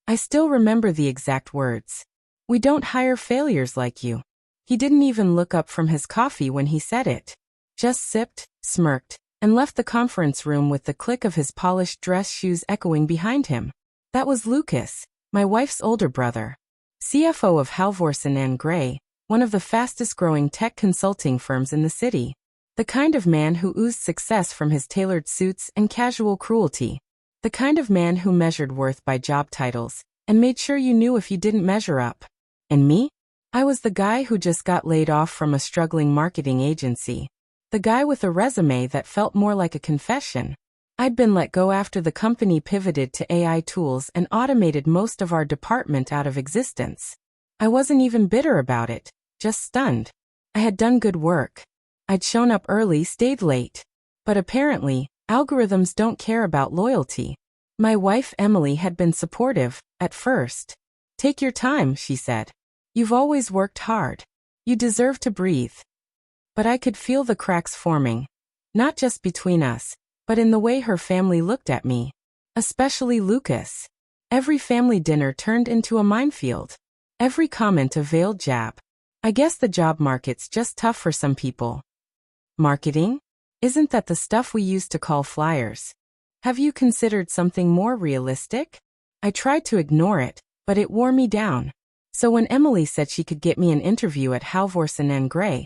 I still remember the exact words. We don't hire failures like you. He didn't even look up from his coffee when he said it. Just sipped, smirked, and left the conference room with the click of his polished dress shoes echoing behind him. That was Lucas, my wife's older brother. CFO of Halvorsen & Gray, one of the fastest-growing tech consulting firms in the city. The kind of man who oozed success from his tailored suits and casual cruelty. The kind of man who measured worth by job titles and made sure you knew if you didn't measure up. And me? I was the guy who just got laid off from a struggling marketing agency. The guy with a resume that felt more like a confession. I'd been let go after the company pivoted to AI tools and automated most of our department out of existence. I wasn't even bitter about it, just stunned. I had done good work. I'd shown up early, stayed late. But apparently, algorithms don't care about loyalty. My wife Emily had been supportive, at first. Take your time, she said. You've always worked hard. You deserve to breathe. But I could feel the cracks forming. Not just between us, but in the way her family looked at me. Especially Lucas. Every family dinner turned into a minefield. Every comment a veiled jab. I guess the job market's just tough for some people. Marketing? Isn't that the stuff we used to call flyers? Have you considered something more realistic? I tried to ignore it, but it wore me down. So when Emily said she could get me an interview at Halvorsen & Gray,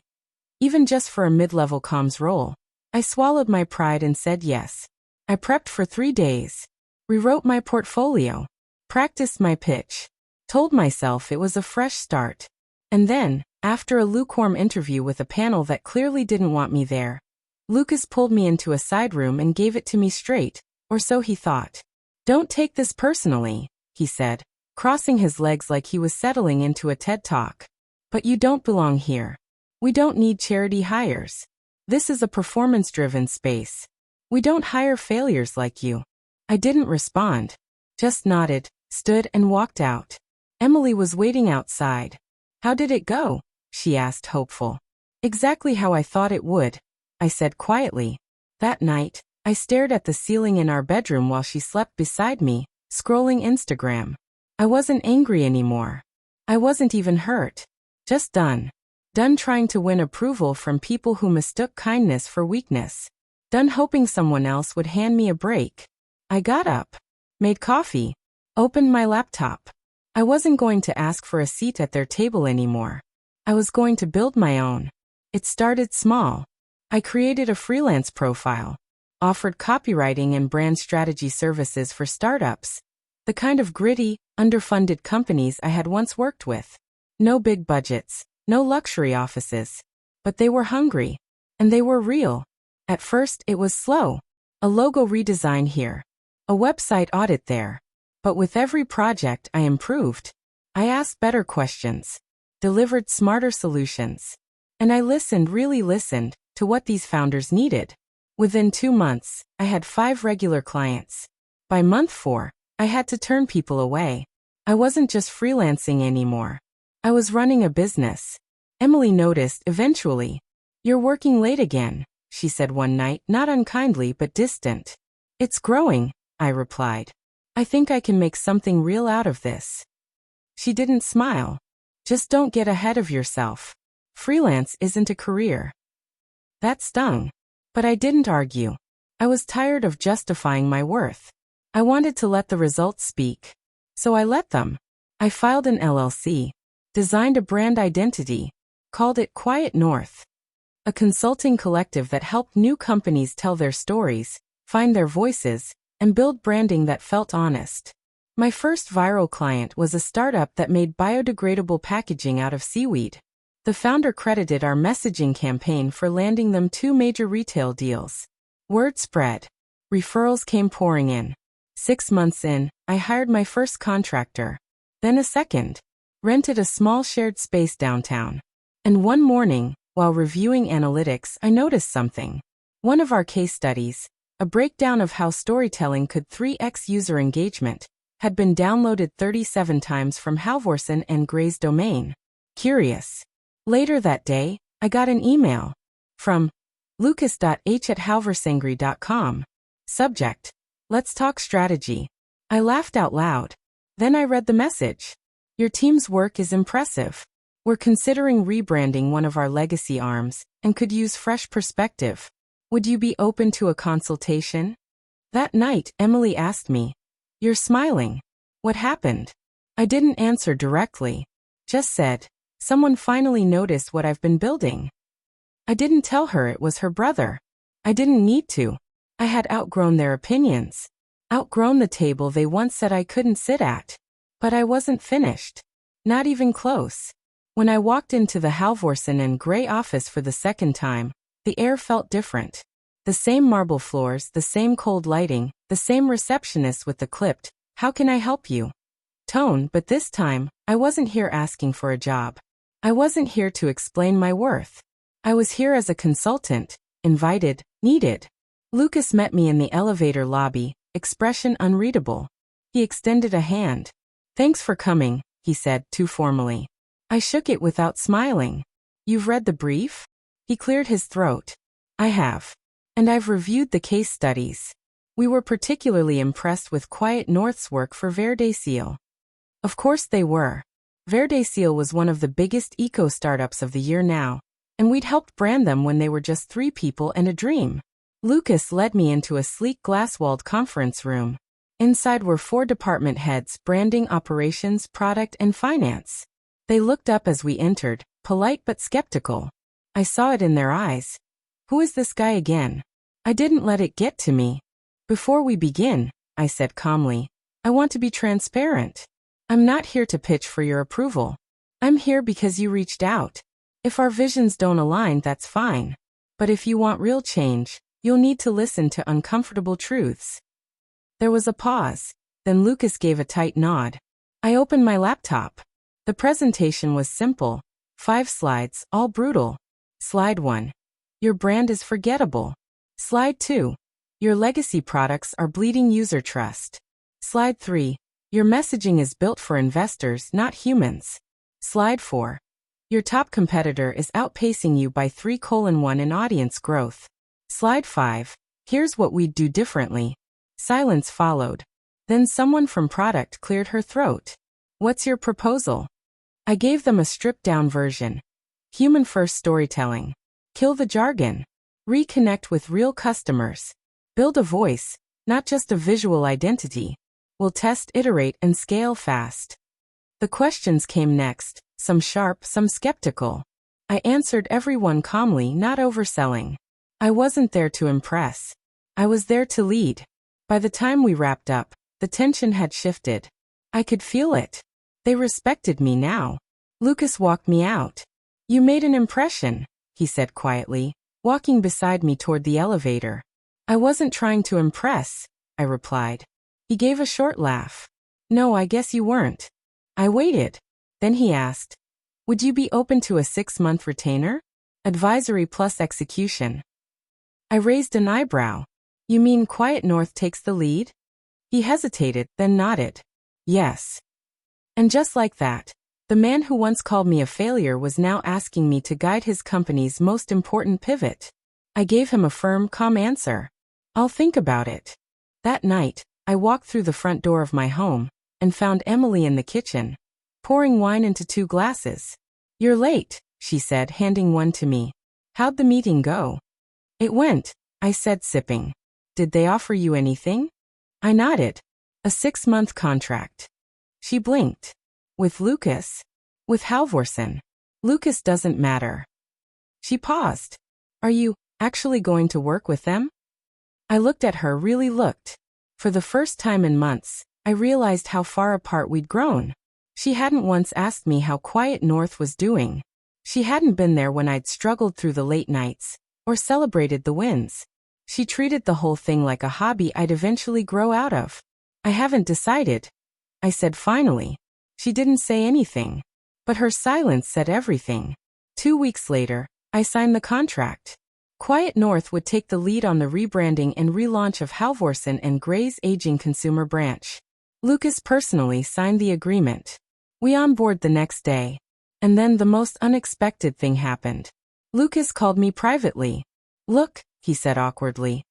even just for a mid-level comms role, I swallowed my pride and said yes. I prepped for 3 days. Rewrote my portfolio. Practiced my pitch. Told myself it was a fresh start. And then, after a lukewarm interview with a panel that clearly didn't want me there, Lucas pulled me into a side room and gave it to me straight, or so he thought. Don't take this personally, he said, crossing his legs like he was settling into a TED Talk. But you don't belong here. We don't need charity hires. This is a performance-driven space. We don't hire failures like you. I didn't respond. Just nodded, stood and walked out. Emily was waiting outside. How did it go? She asked, hopeful. Exactly how I thought it would, I said quietly. That night, I stared at the ceiling in our bedroom while she slept beside me, scrolling Instagram. I wasn't angry anymore. I wasn't even hurt. Just done. Done trying to win approval from people who mistook kindness for weakness. Done hoping someone else would hand me a break. I got up, made coffee, opened my laptop. I wasn't going to ask for a seat at their table anymore. I was going to build my own. It started small. I created a freelance profile, offered copywriting and brand strategy services for startups, the kind of gritty, underfunded companies I had once worked with. No big budgets, no luxury offices. But they were hungry. And they were real. At first, it was slow. A logo redesign here. A website audit there. But with every project, I improved. I asked better questions. Delivered smarter solutions. And I listened, really listened, to what these founders needed. Within 2 months, I had 5 regular clients. By month 4, I had to turn people away. I wasn't just freelancing anymore. I was running a business. Emily noticed eventually. You're working late again, she said one night, not unkindly but distant. It's growing, I replied. I think I can make something real out of this. She didn't smile. Just don't get ahead of yourself. Freelance isn't a career. That stung. But I didn't argue. I was tired of justifying my worth. I wanted to let the results speak. So I let them. I filed an LLC. Designed a brand identity. Called it Quiet North. A consulting collective that helped new companies tell their stories, find their voices, and build branding that felt honest. My first viral client was a startup that made biodegradable packaging out of seaweed. The founder credited our messaging campaign for landing them 2 major retail deals. Word spread. Referrals came pouring in. 6 months in, I hired my first contractor. Then a second. Rented a small shared space downtown. And one morning, while reviewing analytics, I noticed something. One of our case studies, a breakdown of how storytelling could 3x user engagement, had been downloaded 37 times from Halvorsen & Gray's domain. Curious. Later that day, I got an email from lucas.h@halvorsengry.com. Subject: Let's talk strategy. I laughed out loud. Then I read the message. Your team's work is impressive. We're considering rebranding one of our legacy arms and could use fresh perspective. Would you be open to a consultation? That night, Emily asked me, "You're smiling. What happened?" I didn't answer directly. Just said, "Someone finally noticed what I've been building." I didn't tell her it was her brother. I didn't need to. I had outgrown their opinions. Outgrown the table they once said I couldn't sit at. But I wasn't finished. Not even close. When I walked into the Halvorsen and Gray office for the second time, the air felt different. The same marble floors, the same cold lighting, the same receptionist with the clipped, "How can I help you?" tone, but this time, I wasn't here asking for a job. I wasn't here to explain my worth. I was here as a consultant, invited, needed. Lucas met me in the elevator lobby, expression unreadable. He extended a hand. "Thanks for coming," he said, too formally. I shook it without smiling. "You've read the brief?" He cleared his throat. "I have. And I've reviewed the case studies. We were particularly impressed with Quiet North's work for Verdeseal." Of course they were. Verdeseal was one of the biggest eco-startups of the year now, and we'd helped brand them when they were just 3 people and a dream. Lucas led me into a sleek glass-walled conference room. Inside were 4 department heads: branding, operations, product, and finance. They looked up as we entered, polite but skeptical. I saw it in their eyes. Who is this guy again? I didn't let it get to me. "Before we begin," I said calmly, "I want to be transparent. I'm not here to pitch for your approval. I'm here because you reached out. If our visions don't align, that's fine. But if you want real change, you'll need to listen to uncomfortable truths." There was a pause. Then Lucas gave a tight nod. I opened my laptop. The presentation was simple. 5 slides, all brutal. Slide 1. Your brand is forgettable. Slide 2. Your legacy products are bleeding user trust. Slide 3. Your messaging is built for investors, not humans. Slide 4. Your top competitor is outpacing you by 3:1 in audience growth. Slide 5. Here's what we'd do differently. Silence followed. Then someone from product cleared her throat. "What's your proposal?" I gave them a stripped-down version. Human-first storytelling. Kill the jargon. Reconnect with real customers. Build a voice, not just a visual identity. We'll test, iterate, and scale fast. The questions came next, some sharp, some skeptical. I answered everyone calmly, not overselling. I wasn't there to impress. I was there to lead. By the time we wrapped up, the tension had shifted. I could feel it. They respected me now. Lucas walked me out. "You made an impression," he said quietly, walking beside me toward the elevator. "I wasn't trying to impress," I replied. He gave a short laugh. "No, I guess you weren't." I waited. Then he asked, "Would you be open to a 6-month retainer? Advisory plus execution." I raised an eyebrow. "You mean Quiet North takes the lead?" He hesitated, then nodded. "Yes." And just like that, the man who once called me a failure was now asking me to guide his company's most important pivot. I gave him a firm, calm answer. "I'll think about it." That night, I walked through the front door of my home and found Emily in the kitchen, pouring wine into 2 glasses. "You're late," she said, handing one to me. "How'd the meeting go?" "It went," I said, sipping. "Did they offer you anything?" I nodded. "A 6-month contract." She blinked. "With Lucas?" "With Halvorsen. Lucas doesn't matter." She paused. "Are you actually going to work with them?" I looked at her, really looked. For the first time in months, I realized how far apart we'd grown. She hadn't once asked me how Quiet North was doing. She hadn't been there when I'd struggled through the late nights, or celebrated the wins. She treated the whole thing like a hobby I'd eventually grow out of. "I haven't decided," I said finally. She didn't say anything. But her silence said everything. 2 weeks later, I signed the contract. Quiet North would take the lead on the rebranding and relaunch of Halvorsen and Gray's aging consumer branch. Lucas personally signed the agreement. We onboarded the next day. And then the most unexpected thing happened. Lucas called me privately. "Look," he said awkwardly.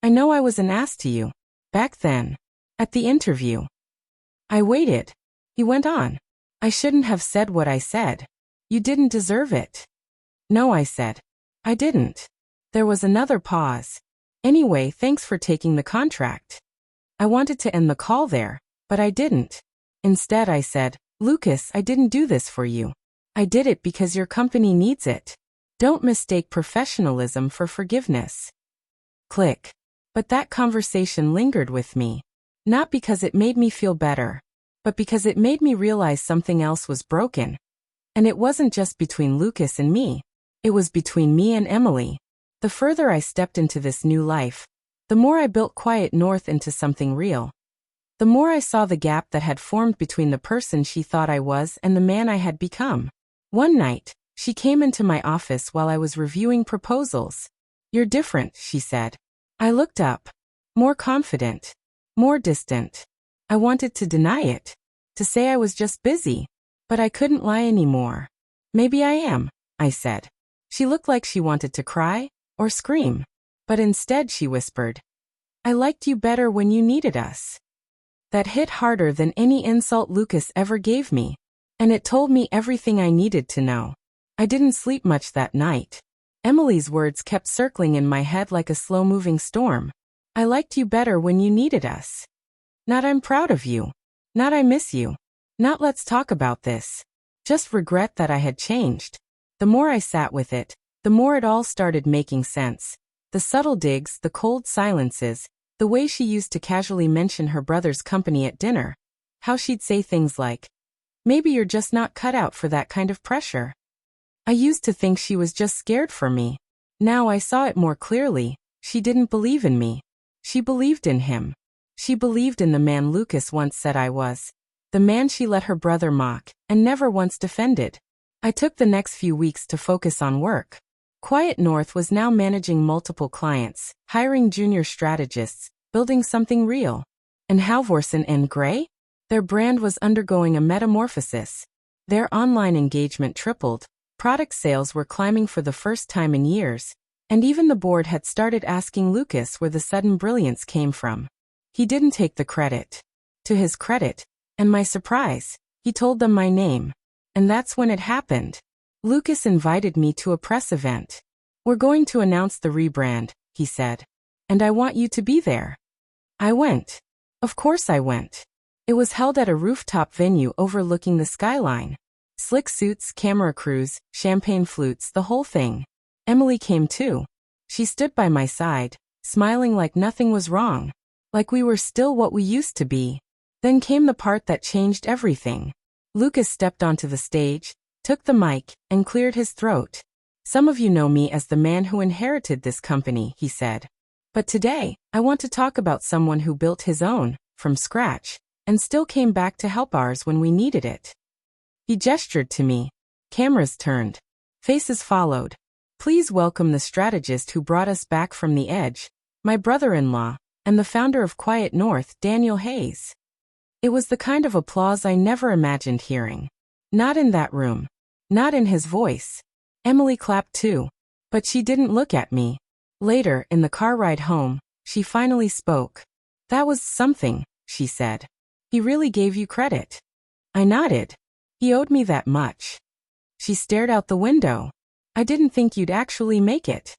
"I know I was an ass to you. Back then. At the interview." I waited. He went on. I shouldn't have said what I said. You didn't deserve it. No, I said. I didn't. There was another pause. Anyway, thanks for taking the contract. I wanted to end the call there, but I didn't. Instead, I said, Lucas, I didn't do this for you. I did it because your company needs it. Don't mistake professionalism for forgiveness. Click. But that conversation lingered with me. Not because it made me feel better, but because it made me realize something else was broken. And it wasn't just between Lucas and me. It was between me and Emily. The further I stepped into this new life, the more I built Quiet North into something real. The more I saw the gap that had formed between the person she thought I was and the man I had become. One night, she came into my office while I was reviewing proposals. You're different, she said. I looked up. More confident. More distant. I wanted to deny it. To say I was just busy. But I couldn't lie anymore. Maybe I am, I said. She looked like she wanted to cry or scream. But instead she whispered, I liked you better when you needed us. That hit harder than any insult Lucas ever gave me. And it told me everything I needed to know. I didn't sleep much that night. Emily's words kept circling in my head like a slow-moving storm. I liked you better when you needed us. Not I'm proud of you. Not I miss you. Not let's talk about this. Just regret that I had changed. The more I sat with it, the more it all started making sense. The subtle digs, the cold silences, the way she used to casually mention her brother's company at dinner. How she'd say things like, maybe you're just not cut out for that kind of pressure. I used to think she was just scared for me. Now I saw it more clearly. She didn't believe in me. She believed in him. She believed in the man Lucas once said I was. The man she let her brother mock, and never once defended. I took the next few weeks to focus on work. Quiet North was now managing multiple clients, hiring junior strategists, building something real. And Halvorsen and Gray? Their brand was undergoing a metamorphosis. Their online engagement tripled, product sales were climbing for the first time in years, and even the board had started asking Lucas where the sudden brilliance came from. He didn't take the credit. To his credit, and my surprise, he told them my name. And that's when it happened. Lucas invited me to a press event. We're going to announce the rebrand, he said. And I want you to be there. I went. Of course I went. It was held at a rooftop venue overlooking the skyline. Slick suits, camera crews, champagne flutes, the whole thing. Emily came too. She stood by my side, smiling like nothing was wrong. Like we were still what we used to be. Then came the part that changed everything. Lucas stepped onto the stage, took the mic, and cleared his throat. Some of you know me as the man who inherited this company, he said. But today, I want to talk about someone who built his own, from scratch, and still came back to help ours when we needed it. He gestured to me. Cameras turned. Faces followed. Please welcome the strategist who brought us back from the edge, my brother-in-law, and the founder of Quiet North, Daniel Hayes. It was the kind of applause I never imagined hearing. Not in that room. Not in his voice. Emily clapped too. But she didn't look at me. Later, in the car ride home, she finally spoke. That was something, she said. He really gave you credit. I nodded. He owed me that much. She stared out the window. I didn't think you'd actually make it.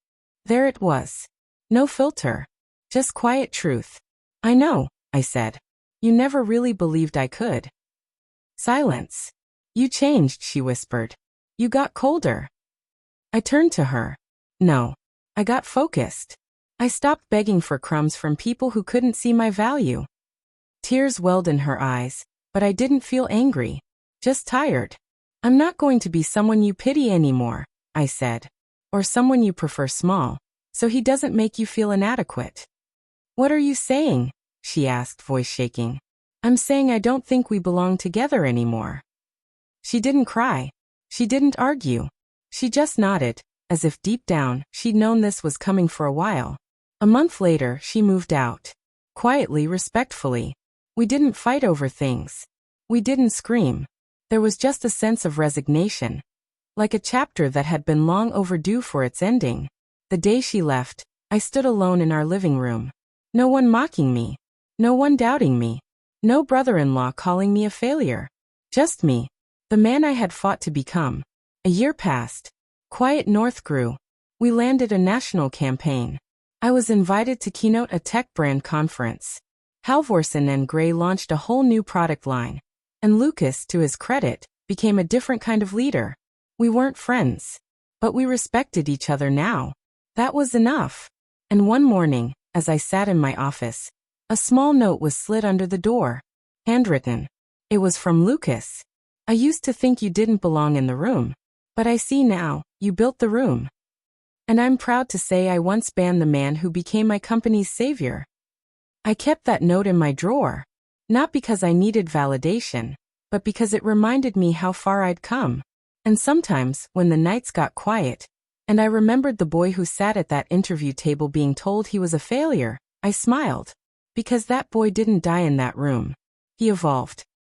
There it was. No filter. Just quiet truth. I know, I said. You never really believed I could. Silence. You changed, she whispered. You got colder. I turned to her. No. I got focused. I stopped begging for crumbs from people who couldn't see my value. Tears welled in her eyes, but I didn't feel angry. Just tired. I'm not going to be someone you pity anymore, I said. Or someone you prefer small, so he doesn't make you feel inadequate. What are you saying? She asked, voice shaking. I'm saying I don't think we belong together anymore. She didn't cry. She didn't argue. She just nodded, as if deep down, she'd known this was coming for a while. A month later, she moved out. Quietly, respectfully. We didn't fight over things. We didn't scream. There was just a sense of resignation. Like a chapter that had been long overdue for its ending. The day she left, I stood alone in our living room. No one mocking me. No one doubting me. No brother-in-law calling me a failure. Just me. The man I had fought to become. A year passed. Quiet North grew. We landed a national campaign. I was invited to keynote a tech brand conference. Halvorsen and Gray launched a whole new product line. And Lucas, to his credit, became a different kind of leader. We weren't friends. But we respected each other now. That was enough. And one morning, as I sat in my office, a small note was slid under the door. Handwritten. It was from Lucas. I used to think you didn't belong in the room. But I see now, you built the room. And I'm proud to say I once banned the man who became my company's savior. I kept that note in my drawer. Not because I needed validation, but because it reminded me how far I'd come. And sometimes, when the nights got quiet, and I remembered the boy who sat at that interview table being told he was a failure, I smiled. Because that boy didn't die in that room. He evolved.